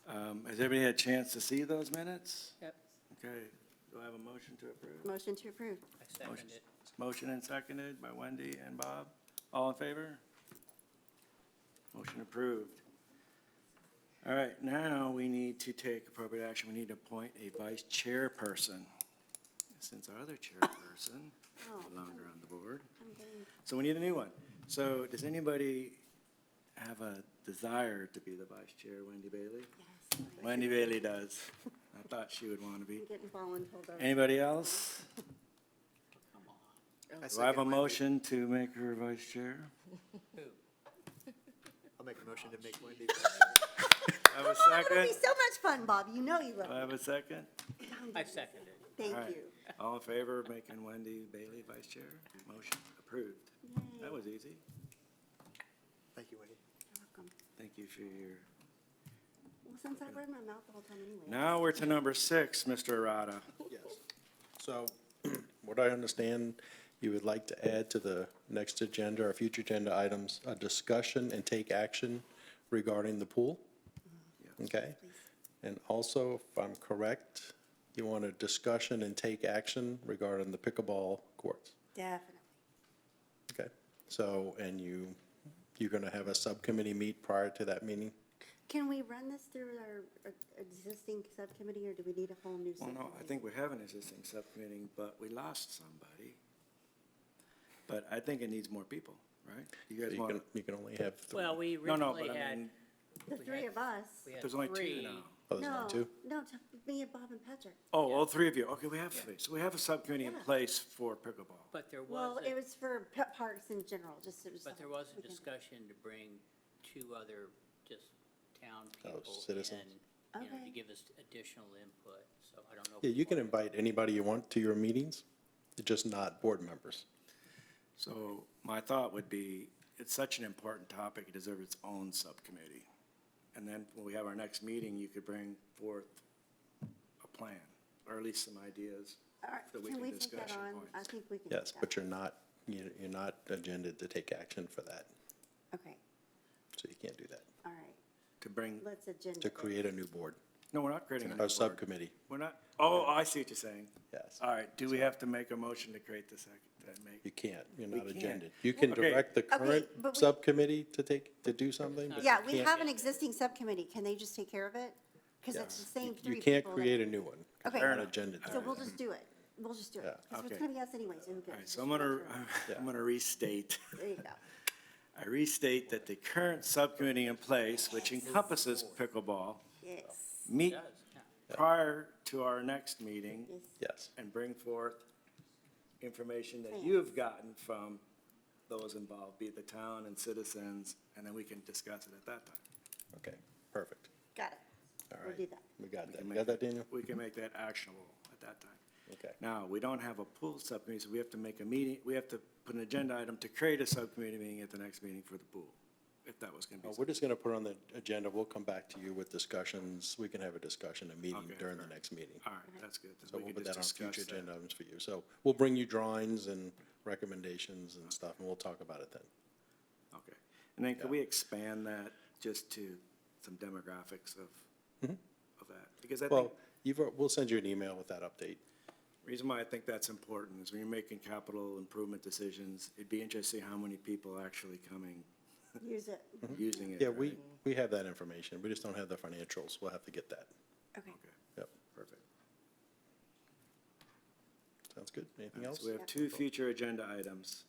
17th. Has everybody had a chance to see those minutes? Yep, Okay, do I have a motion to approve? Motion to approve. I second it. Motion and seconded by Wendy and Bob. All in favor? Motion approved. All right, now we need to take appropriate action. We need to appoint a vice chairperson. Since our other chairperson is no longer on the board. I'm getting, So we need a new one. So does anybody have a desire to be the vice chair, Wendy Bailey? yes, Wendy Bailey does. I thought she would want to be. I'm getting voluntold over. Anybody else? Come on. Do I have a motion to make her vice chair? Who? I'll make a motion to make Wendy. I have a Oh, it'll second? be so much fun, Bob. You know you love Do I it. have a second? I second it. Thank All right. you. All in favor of making Wendy Bailey vice chair? Motion approved. That was easy. Thank you, Wendy. You're welcome. Thank you for your, Well, since I read my mouth the whole time anyway. now we're to number 6, Mr. Arata. Yes. So, what I understand, you would like to add to the next agenda or future agenda items, a discussion and take action regarding the pool? Okay? And also, if I'm correct, you want a discussion and take action regarding the pickleball courts? Definitely. Okay? So, and you're gonna have a subcommittee meet prior to that meeting? Can we run this through our existing subcommittee, or do we need a whole new Well, subcommittee? no, I think we have an existing subcommittee, but we lost somebody. but I think it needs more people, right? You guys want, You can only have three. Well, we no, no, originally but I had, mean, The three of us. we had there's only two three. now. Oh, there's No, only two? no, me and Bob and Patrick. Oh, all three of you. Okay, we have three. So we have a subcommittee in Yeah. place for pickleball. But there Well, was, it was for pet parks in general, just, it was. but there was a we can- discussion to bring two other just town Oh, people citizens. in, you know, to Okay. give us additional input, so I don't know. if Yeah, we you can want- invite anybody you want to your meetings, just not board members. So my thought would be, it's such an important topic, it deserves its own subcommittee. And then when we have our next meeting, you could bring forth a plan, or at least some ideas All right, that we can can we take that discussion on? points. I think we can. Yes, take but that you're not, you're not agended to take action for that, on. Okay, so you can't do that. all right, To bring, let's agenda. To this. create a new board, no, we're not creating a new a board. subcommittee, We're not, oh, I see what you're saying. yes. All right, do we have to make a motion to create the second, You can't, you're not can't. agended. You can Okay. direct the current but we- subcommittee to do something, but Yeah, you we can't- have an existing subcommittee. Can they just take care of it? Because it's the same three You people. can't that- create a new one, 'cause Okay. you're Fair not enough. agended. So we'll just do it. We'll just do it. Yeah. Because Okay. it's gonna be us anyway, so who All cares? right, Just so I'm go gonna, through it. I'm gonna restate. There you go. I restate that the current subcommittee in place, which encompasses pickleball, Yes. meet It does, yeah. prior to our next meeting Yes. Yes, and bring forth information that you have gotten from those involved, be it the town and citizens, and then we can discuss it at that time. okay, perfect, Got it. all We'll right. do that. We got We that. can You make got that, Daniel? We can make that actionable at that time. Okay. Now, we don't have a pool subcommittee, so we have to make a meeting, we have to put an agenda item to create a subcommittee meeting at the next meeting for the pool, if that was gonna be. We're just gonna put on the agenda, we'll come back to you with discussions, we can have a discussion, a meeting Okay, during the fair. next meeting. All right, that's good. Then So we we'll can put just that on discuss future that. agenda items for you. So we'll bring you drawings and recommendations and stuff, and we'll talk about it then. Okay. And then Yeah. could we expand that just to some demographics of that? Because I think, Well, we'll send you an email with that update. reason why I think that's important is when you're making capital improvement decisions, it'd be interesting how many people are actually coming, Use it. using it. Yeah, right? we have that information, we just don't have the financials, we'll have to get that. Okay. Okay, Yep, perfect. sounds good. Anything All right, else? So we have two future agenda items.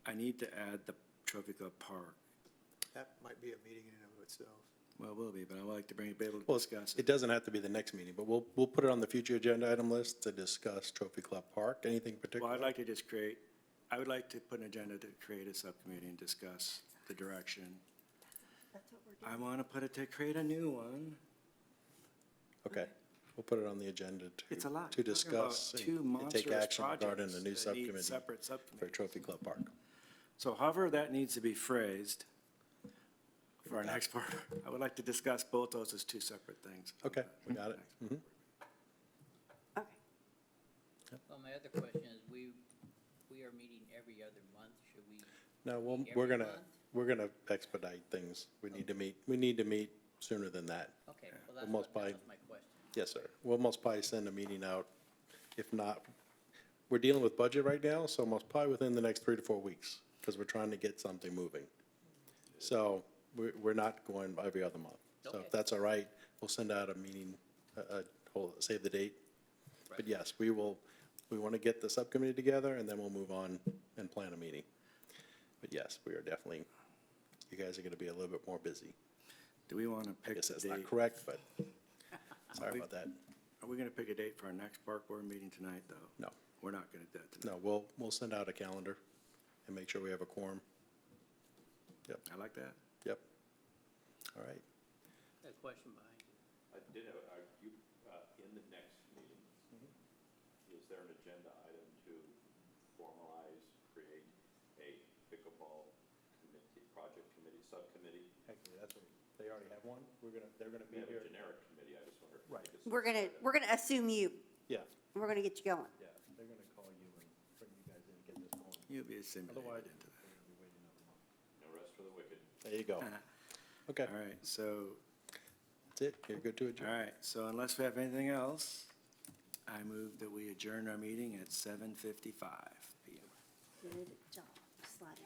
I need to add the Trophy Club Park. That might be a meeting in and of itself. Well, it will be, but I would like to be able to Well, discuss it it. doesn't have to be the next meeting, but we'll put it on the future agenda item list to discuss Trophy Club Park. Anything particular? Well, I'd like to just create, I would like to put an agenda to create a subcommittee and discuss the direction. That's what we're doing. I want to put it to create a new one. Okay, we'll put it on the agenda It's a lot. to You're talking about discuss two and take monstrous action regarding projects the new that need subcommittee separate for subcommittees. Trophy Club Park. So however that needs to be phrased for our next part, I would like to discuss both those as two separate things. Okay, we got it. Mhm. Okay. Well, my other question is, we are meeting every other month, should we? No, meet we're every gonna, month? we're gonna expedite things. We need to meet sooner than that. Okay, well, We'll that's most what, that probably- was my question. Yes, sir. We'll most probably send a meeting out. If not, we're dealing with budget right now, so most probably within the next 3 to 4 weeks, because we're trying to get something moving. So we're not going every other month. So Okay. if that's all right, we'll send out a meeting, save the date. But yes, we want to get the subcommittee together, and then we'll move on and plan a meeting. But yes, we are definitely, you guys are going to be a little bit more busy. Do we want to I pick guess the that's not date? correct, but sorry about that. Are we going to pick a date for our next park board meeting tonight, though? No. We're not going to do that tonight. No, we'll send out a calendar and make sure we have a quorum. Yep, I like that. yep. All right. Got a question behind you. I did have, are you, in the next meeting, is there an agenda item to formalize, create a pickleball committee, project committee, subcommittee? Actually, that's what, they already have one. They're gonna We be have here. a generic committee, I just wondered. if Right. this- We're gonna assume you. Yeah, We're gonna get you going. yeah. They're gonna call you and bring you guys in and get this going. You'll be assimilated Otherwise, into that. we're gonna be waiting another month. No rest for the wicked. There you go. Okay, All right, so, that's it. You're good to all adjourn. right, so unless we have anything else, I move that we adjourn our meeting at 7:55 PM. Good job, sliding.